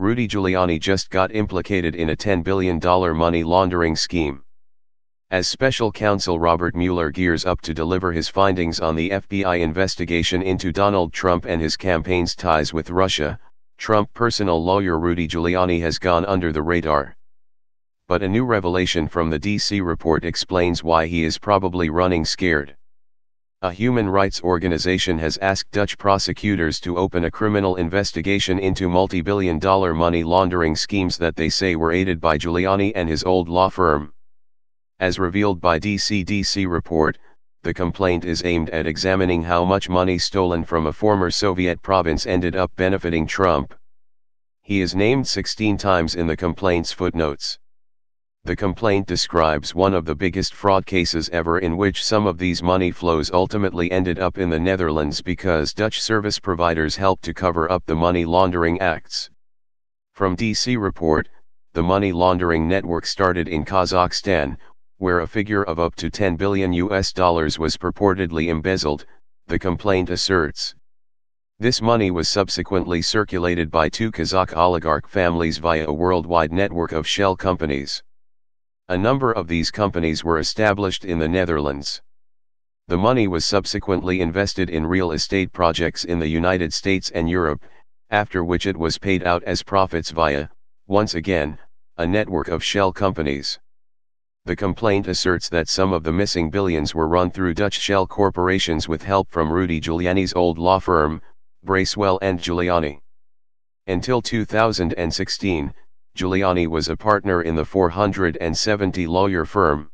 Rudy Giuliani just got implicated in a $10 billion money laundering scheme. As special counsel Robert Mueller gears up to deliver his findings on the FBI investigation into Donald Trump and his campaign's ties with Russia, Trump personal lawyer Rudy Giuliani has gone under the radar. But a new revelation from the DC report explains why he is probably running scared. A human rights organization has asked Dutch prosecutors to open a criminal investigation into multi-billion-dollar money laundering schemes that they say were aided by Giuliani and his old law firm. As revealed by DC report, the complaint is aimed at examining how much money stolen from a former Soviet province ended up benefiting Trump. He is named 16 times in the complaint's footnotes. The complaint describes one of the biggest fraud cases ever in which some of these money flows ultimately ended up in the Netherlands because Dutch service providers helped to cover up the money laundering acts. From DC report, the money laundering network started in Kazakhstan, where a figure of up to $10 billion was purportedly embezzled, the complaint asserts. This money was subsequently circulated by two Kazakh oligarch families via a worldwide network of shell companies. A number of these companies were established in the Netherlands. The money was subsequently invested in real estate projects in the United States and Europe, after which it was paid out as profits via, once again, a network of shell companies. The complaint asserts that some of the missing billions were run through Dutch shell corporations with help from Rudy Giuliani's old law firm, Bracewell and Giuliani. Until 2016, Giuliani was a partner in the 470-lawyer firm.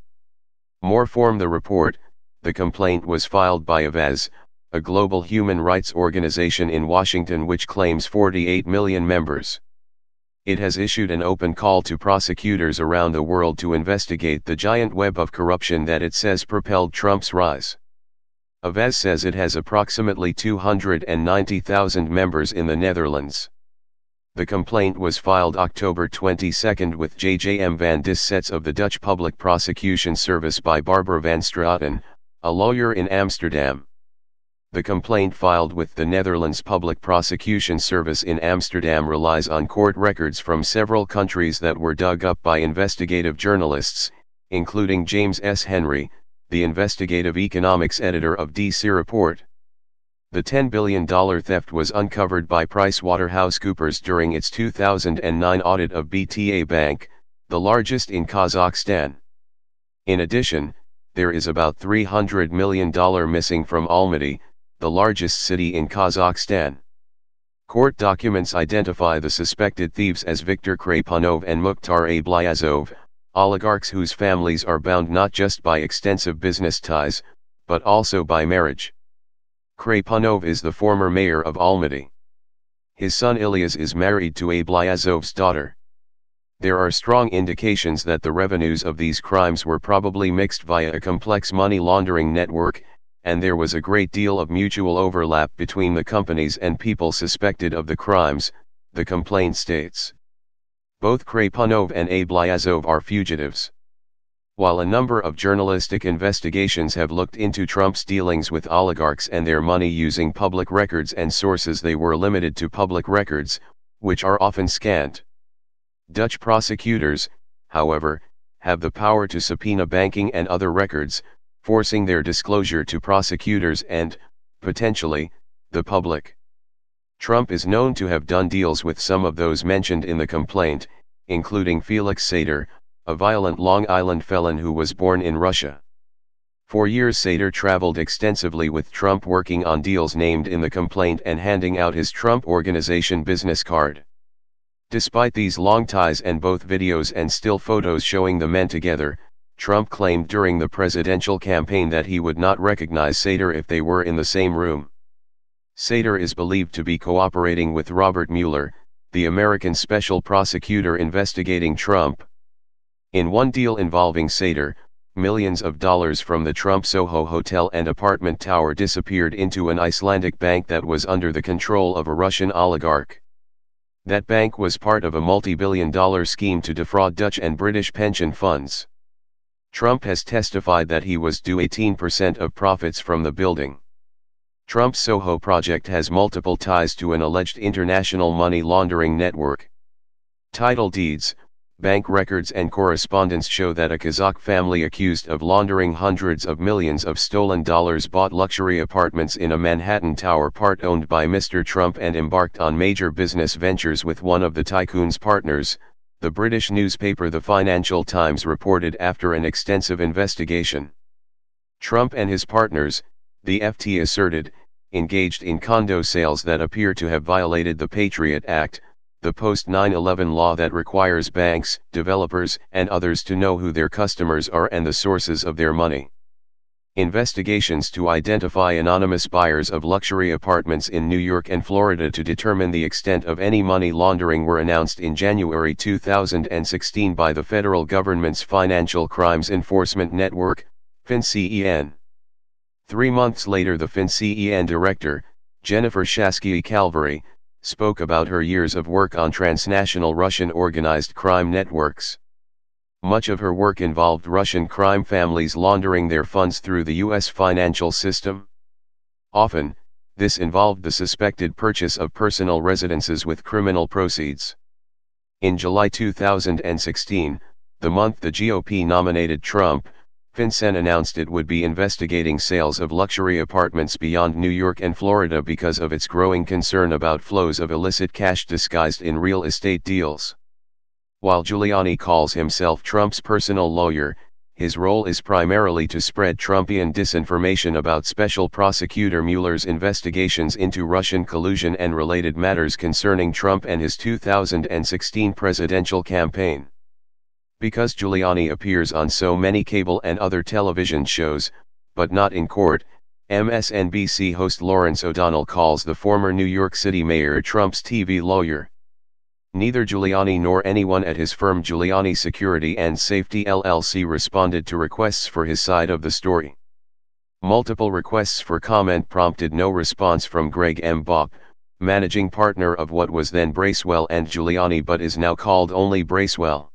More from the report, the complaint was filed by Avaz, a global human rights organization in Washington which claims 48 million members. It has issued an open call to prosecutors around the world to investigate the giant web of corruption that it says propelled Trump's rise. Avaz says it has approximately 290,000 members in the Netherlands. The complaint was filed October 22 with JJM van Dissets of the Dutch Public Prosecution Service by Barbara van Straten, a lawyer in Amsterdam. The complaint filed with the Netherlands Public Prosecution Service in Amsterdam relies on court records from several countries that were dug up by investigative journalists, including James S. Henry, the investigative economics editor of DC Report. The $10 billion theft was uncovered by PricewaterhouseCoopers during its 2009 audit of BTA Bank, the largest in Kazakhstan. In addition, there is about $300 million missing from Almaty, the largest city in Kazakhstan. Court documents identify the suspected thieves as Viktor Krapunov and Mukhtar Ablyazov, oligarchs whose families are bound not just by extensive business ties, but also by marriage. Krapunov is the former mayor of Almaty. His son Ilyas is married to Ablyazov's daughter. There are strong indications that the revenues of these crimes were probably mixed via a complex money laundering network, and there was a great deal of mutual overlap between the companies and people suspected of the crimes, the complaint states. Both Krapunov and Ablyazov are fugitives. While a number of journalistic investigations have looked into Trump's dealings with oligarchs and their money using public records and sources, they were limited to public records, which are often scant. Dutch prosecutors, however, have the power to subpoena banking and other records, forcing their disclosure to prosecutors and, potentially, the public. Trump is known to have done deals with some of those mentioned in the complaint, including Felix Sater, a violent Long Island felon who was born in Russia. For years Sater traveled extensively with Trump, working on deals named in the complaint and handing out his Trump Organization business card. Despite these long ties and both videos and still photos showing the men together, Trump claimed during the presidential campaign that he would not recognize Sater if they were in the same room. Sater is believed to be cooperating with Robert Mueller, the American special prosecutor investigating Trump. In one deal involving Sater, millions of dollars from the Trump Soho hotel and apartment tower disappeared into an Icelandic bank that was under the control of a Russian oligarch. That bank was part of a multi-billion-dollar scheme to defraud Dutch and British pension funds. Trump has testified that he was due 18% of profits from the building. Trump's Soho project has multiple ties to an alleged international money laundering network. Title deeds, bank records and correspondence show that a Kazakh family accused of laundering hundreds of millions of stolen dollars bought luxury apartments in a Manhattan tower part owned by Mr. Trump and embarked on major business ventures with one of the tycoon's partners, the British newspaper The Financial Times reported after an extensive investigation. Trump and his partners, the FT asserted, engaged in condo sales that appear to have violated the Patriot Act, the post-9/11 law that requires banks, developers, and others to know who their customers are and the sources of their money. Investigations to identify anonymous buyers of luxury apartments in New York and Florida to determine the extent of any money laundering were announced in January 2016 by the federal government's Financial Crimes Enforcement Network, FinCEN. 3 months later, the FinCEN director, Jennifer Shasky-Calvary, spoke about her years of work on transnational Russian organized crime networks. Much of her work involved Russian crime families laundering their funds through the U.S. financial system. Often, this involved the suspected purchase of personal residences with criminal proceeds. In July 2016, the month the GOP nominated Trump, FinCEN announced it would be investigating sales of luxury apartments beyond New York and Florida because of its growing concern about flows of illicit cash disguised in real estate deals. While Giuliani calls himself Trump's personal lawyer, his role is primarily to spread Trumpian disinformation about Special Prosecutor Mueller's investigations into Russian collusion and related matters concerning Trump and his 2016 presidential campaign. Because Giuliani appears on so many cable and other television shows, but not in court, MSNBC host Lawrence O'Donnell calls the former New York City mayor Trump's TV lawyer. Neither Giuliani nor anyone at his firm Giuliani Security and Safety LLC responded to requests for his side of the story. Multiple requests for comment prompted no response from Greg M. Bopp, managing partner of what was then Bracewell and Giuliani but is now called only Bracewell.